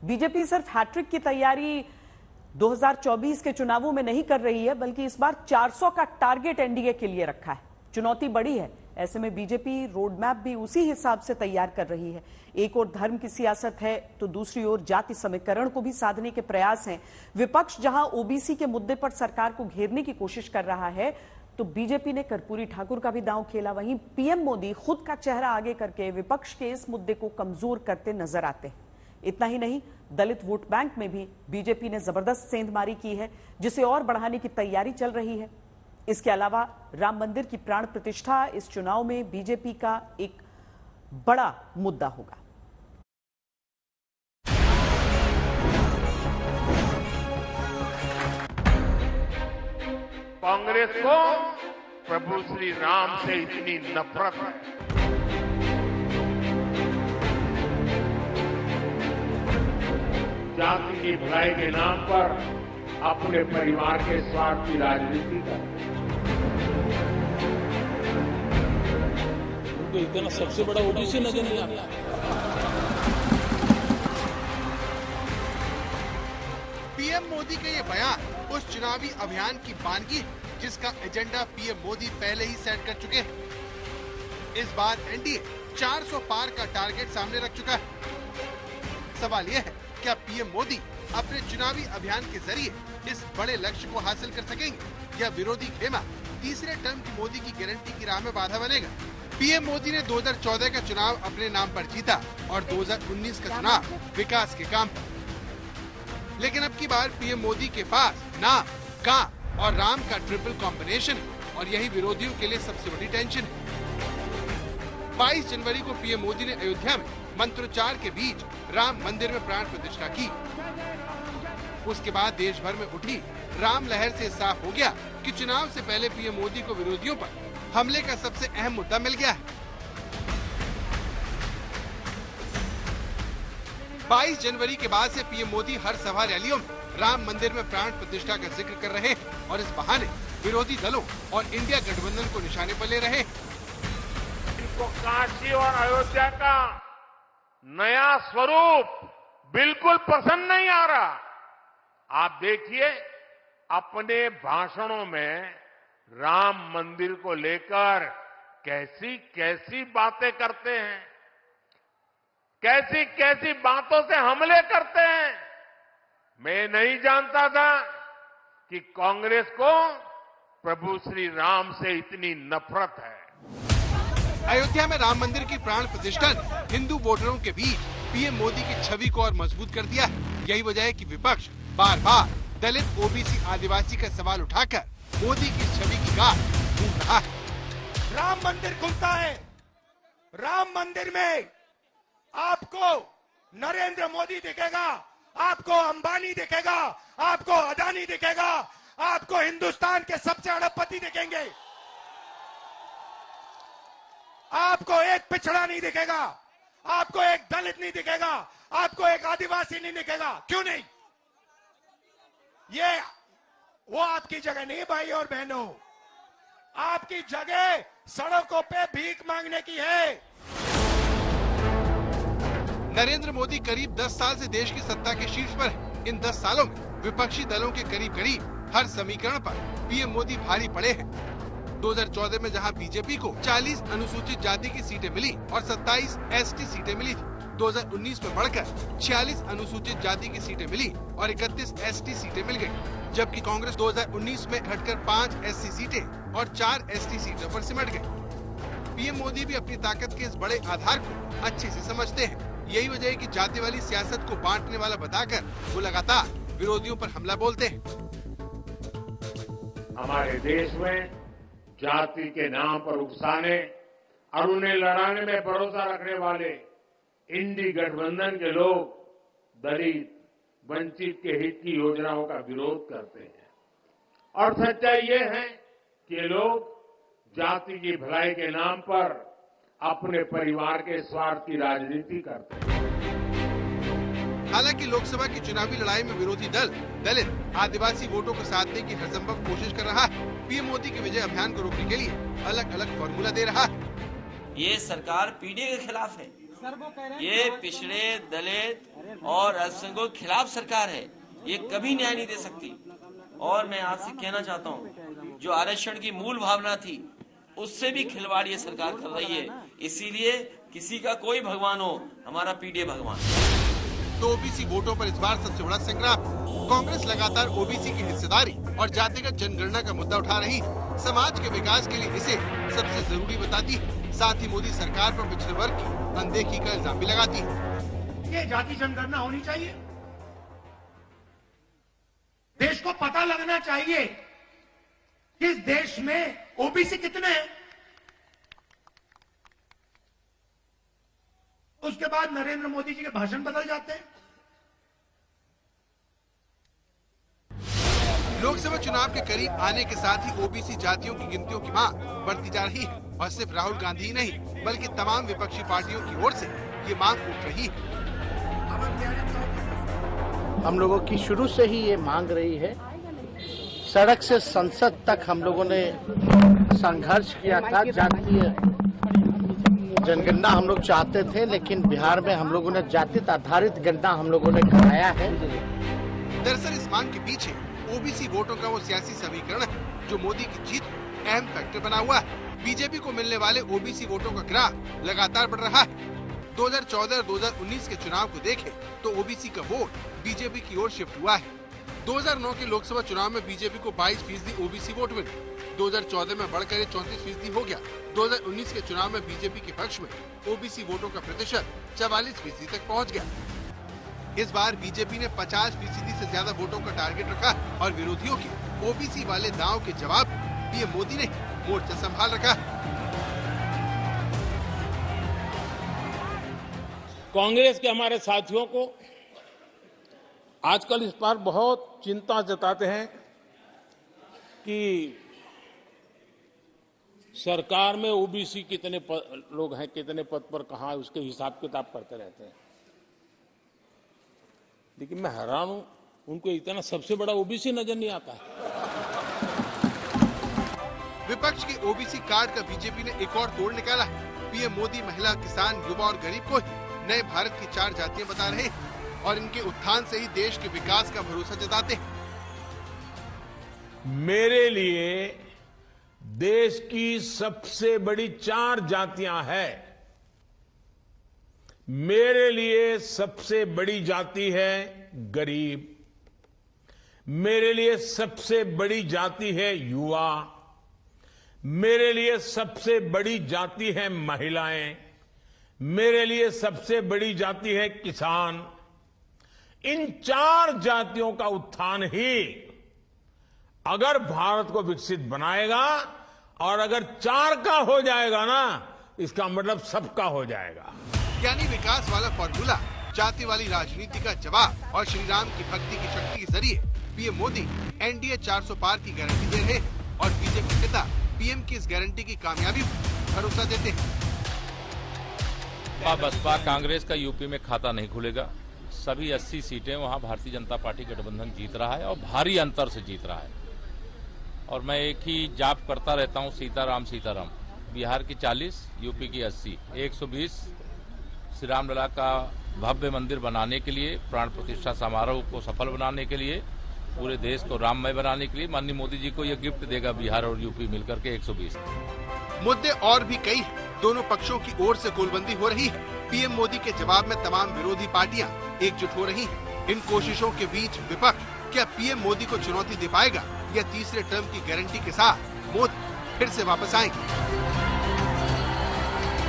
BJP सिर्फ hat trick की तैयारी 2024 के चुनावों में नहीं कर रही है, बल्कि इस बार 400 का टारगेट एनडीए के लिए रखा है। चुनौती बड़ी है, ऐसे में बीजेपी रोड मैप भी उसी हिसाब से तैयार कर रही है। एक ओर धर्म की सियासत है तो दूसरी ओर जाति समीकरण को भी साधने के प्रयास हैं। विपक्ष जहां ओबीसी के मुद्दे पर सरकार को घेरने की कोशिश कर रहा है, तो बीजेपी ने कर्पूरी ठाकुर का भी दांव खेला। वहीं पीएम मोदी खुद का चेहरा आगे करके विपक्ष के इस मुद्दे को कमजोर करते नजर आते हैं। इतना ही नहीं, दलित वोट बैंक में भी बीजेपी ने जबरदस्त सेंधमारी की है, जिसे और बढ़ाने की तैयारी चल रही है। इसके अलावा राम मंदिर की प्राण प्रतिष्ठा इस चुनाव में बीजेपी का एक बड़ा मुद्दा होगा। कांग्रेस को प्रभु श्री राम से इतनी नफरत है। जाति की भलाई के नाम पर अपने परिवार के स्वार्थ की राजनीति करते हैं। उनको इतना सबसे बड़ा ओबीसी नजर नहीं आता। पीएम मोदी का ये बयान उस चुनावी अभियान की बानगी है जिसका एजेंडा पीएम मोदी पहले ही सेट कर चुके हैं। इस बार एनडीए 400 पार का टारगेट सामने रख चुका है। सवाल यह है, क्या पीएम मोदी अपने चुनावी अभियान के जरिए इस बड़े लक्ष्य को हासिल कर सकेंगे या विरोधी खेमा तीसरे टर्म की मोदी की गारंटी की राह में बाधा बनेगा? पीएम मोदी ने 2014 का चुनाव अपने नाम पर जीता और 2019 का चुनाव विकास के काम पर। लेकिन अब की बार पीएम मोदी के पास नाम, काम और राम का ट्रिपल कॉम्बिनेशन है और यही विरोधियों के लिए सबसे बड़ी टेंशन है। 22 जनवरी को पीएम मोदी ने अयोध्या में मंत्रोच्चार के बीच राम मंदिर में प्राण प्रतिष्ठा की। उसके बाद देश भर में उठी राम लहर से साफ हो गया कि चुनाव से पहले पीएम मोदी को विरोधियों पर हमले का सबसे अहम मुद्दा मिल गया है। 22 जनवरी के बाद से पीएम मोदी हर सभा रैलियों में राम मंदिर में प्राण प्रतिष्ठा का जिक्र कर रहे हैं और इस बहाने विरोधी दलों और इंडिया गठबंधन को निशाने पर ले रहे हैं। इनको काशी और अयोध्या का नया स्वरूप बिल्कुल पसंद नहीं आ रहा। आप देखिए, अपने भाषणों में राम मंदिर को लेकर कैसी कैसी बातें करते हैं, कैसी कैसी बातों से हमले करते हैं। मैं नहीं जानता था कि कांग्रेस को प्रभु श्री राम से इतनी नफरत है। अयोध्या में राम मंदिर की प्राण प्रतिष्ठा ने हिंदू वोटरों के बीच पीएम मोदी की छवि को और मजबूत कर दिया है। यही वजह है कि विपक्ष बार बार दलित, ओबीसी, आदिवासी का सवाल उठाकर मोदी की छवि की गांठ ढूंढ रहा है। राम मंदिर खुलता है, राम मंदिर में आपको नरेंद्र मोदी दिखेगा, आपको अंबानी दिखेगा, आपको अदानी दिखेगा, आपको हिंदुस्तान के सबसे अरबपति दिखेंगे। आपको एक पिछड़ा नहीं दिखेगा, आपको एक दलित नहीं दिखेगा, आपको एक आदिवासी नहीं दिखेगा। क्यों नहीं? ये वो आपकी जगह नहीं भाई और बहनों, आपकी जगह सड़कों पे भीख मांगने की है। नरेंद्र मोदी करीब 10 साल से देश की सत्ता के शीर्ष पर है। इन 10 सालों में विपक्षी दलों के करीब करीब हर समीकरण पर पीएम मोदी भारी पड़े हैं। 2014 में जहां बीजेपी को 40 अनुसूचित जाति की सीटें मिली और 27 एसटी सीटें मिली थी, 2019 में बढ़कर 46 अनुसूचित जाति की सीटें मिली और 31 एसटी सीटें मिल गयी, जबकि कांग्रेस 2019 में घटकर 5 एससी सीटें और 4 एसटी सीटों पर सिमट गयी। पीएम मोदी भी अपनी ताकत के इस बड़े आधार को अच्छे से समझते हैं। यही वजह है कि जाति वाली सियासत को बांटने वाला बताकर वो लगातार विरोधियों पर हमला बोलते हैं। हमारे देश में जाति के नाम पर उकसाने और उन्हें लड़ाने में भरोसा रखने वाले इंडी गठबंधन के लोग दलित, वंचित के हित की योजनाओं का विरोध करते हैं। और सच्चाई ये है कि ये लोग जाति की भलाई के नाम पर अपने परिवार के स्वार्थ की राजनीति करते हैं। हालांकि लोकसभा की चुनावी लड़ाई में विरोधी दल दलित, आदिवासी वोटों को साधने की हर संभव कोशिश कर रहा है। पीएम मोदी के विजय अभियान को रोकने के लिए अलग अलग फॉर्मूला दे रहा है। ये सरकार पीडीए के खिलाफ है, ये पिछड़े, दलित और अल्पसंख्यकों के खिलाफ सरकार है। ये कभी न्याय नहीं दे सकती। और मैं आपसे कहना चाहता हूँ, जो आरक्षण की मूल भावना थी उससे भी खिलवाड़ ये सरकार कर रही है। इसीलिए किसी का कोई भगवान हो, हमारा पीडीए भगवान। तो ओबीसी वोटों पर इस बार सबसे बड़ा संग्राम। कांग्रेस लगातार ओबीसी की हिस्सेदारी और जातिगत जनगणना का मुद्दा उठा रही, समाज के विकास के लिए इसे सबसे जरूरी बताती, साथ ही मोदी सरकार पर पिछड़े वर्ग की अनदेखी का इल्जाम भी लगाती है। ये जाति जनगणना होनी चाहिए। देश को पता लगना चाहिए कि इस देश में ओबीसी कितने हैं। उसके बाद नरेंद्र मोदी जी के भाषण बदल जाते हैं। लोकसभा चुनाव के करीब आने के साथ ही ओबीसी जातियों की गिनतियों की मांग बढ़ती जा रही है और सिर्फ राहुल गांधी ही नहीं बल्कि तमाम विपक्षी पार्टियों की ओर से ये मांग उठ रही है। हम लोगों की शुरू से ही ये मांग रही है। सड़क से संसद तक हम लोगों ने संघर्ष किया था। जातीय जनगणना हम लोग चाहते थे, लेकिन बिहार में हम लोगों ने जाति आधारित गणना हम लोगों ने कराया है। दरअसल इस मांग के पीछे ओबीसी वोटों का वो सियासी समीकरण है जो मोदी की जीत अहम फैक्टर बना हुआ है। बीजेपी को मिलने वाले ओबीसी वोटों का ग्राफ लगातार बढ़ रहा है। 2014 और 2019 के चुनाव को देखें तो ओबीसी का वोट बीजेपी की ओर शिफ्ट हुआ है। 2009 के लोकसभा चुनाव में बीजेपी को 22% ओबीसी वोट मिले। 2014 में बढ़कर 34% हो गया। 2019 के चुनाव में बीजेपी के पक्ष में ओबीसी वोटों का प्रतिशत 44% तक पहुंच गया। इस बार बीजेपी ने 50% से ज्यादा वोटों का टारगेट रखा और विरोधियों के ओबीसी वाले दांव के जवाब पीएम मोदी ने मोर्चा संभाल रखा। कांग्रेस के हमारे साथियों को आजकल इस पर बहुत चिंता जताते हैं कि सरकार में ओबीसी कितने लोग हैं, कितने पद पर कहां है, उसके हिसाब किताब करते रहते हैं। लेकिन मैं हैरान हूं, उनको इतना सबसे बड़ा ओबीसी नजर नहीं आता है। विपक्ष के ओबीसी कार्ड का बीजेपी ने एक और तोड़ निकाला है। पीएम मोदी महिला, किसान, युवा और गरीब को नए भारत की 4 जातियां बता रहे हैं और इनके उत्थान से ही देश के विकास का भरोसा जताते हैं। मेरे लिए देश की सबसे बड़ी 4 जातियां हैं। मेरे लिए सबसे बड़ी जाति है गरीब, मेरे लिए सबसे बड़ी जाति है युवा, मेरे लिए सबसे बड़ी जाति है महिलाएं, मेरे लिए सबसे बड़ी जाति है किसान। इन 4 जातियों का उत्थान ही अगर भारत को विकसित बनाएगा, और अगर 4 का हो जाएगा ना, इसका मतलब सबका हो जाएगा। यानी विकास वाला फॉर्मूला, जाति वाली राजनीति का जवाब और श्री राम की भक्ति की शक्ति के जरिए पीएम मोदी एनडीए 400 पार की गारंटी दे रहे हैं और बीजेपी नेता पीएम की इस गारंटी की कामयाबी पर भरोसा देते हैं। बसपा कांग्रेस का यूपी में खाता नहीं खुलेगा। सभी 80 सीटें वहां भारतीय जनता पार्टी गठबंधन जीत रहा है और भारी अंतर से जीत रहा है। और मैं एक ही जाप करता रहता हूं, सीताराम सीताराम। बिहार की 40, यूपी की 80, 120 श्री रामलला का भव्य मंदिर बनाने के लिए, प्राण प्रतिष्ठा समारोह को सफल बनाने के लिए, पूरे देश को राममय बनाने के लिए माननीय मोदी जी को यह गिफ्ट देगा बिहार और यूपी मिलकर के 120। मुद्दे और भी कई, दोनों पक्षों की ओर से गोलबंदी हो रही है। पीएम मोदी के जवाब में तमाम विरोधी पार्टियां एकजुट हो रही हैं। इन कोशिशों के बीच विपक्ष क्या पीएम मोदी को चुनौती दे पाएगा या तीसरे टर्म की गारंटी के साथ मोदी फिर से वापस आएंगे?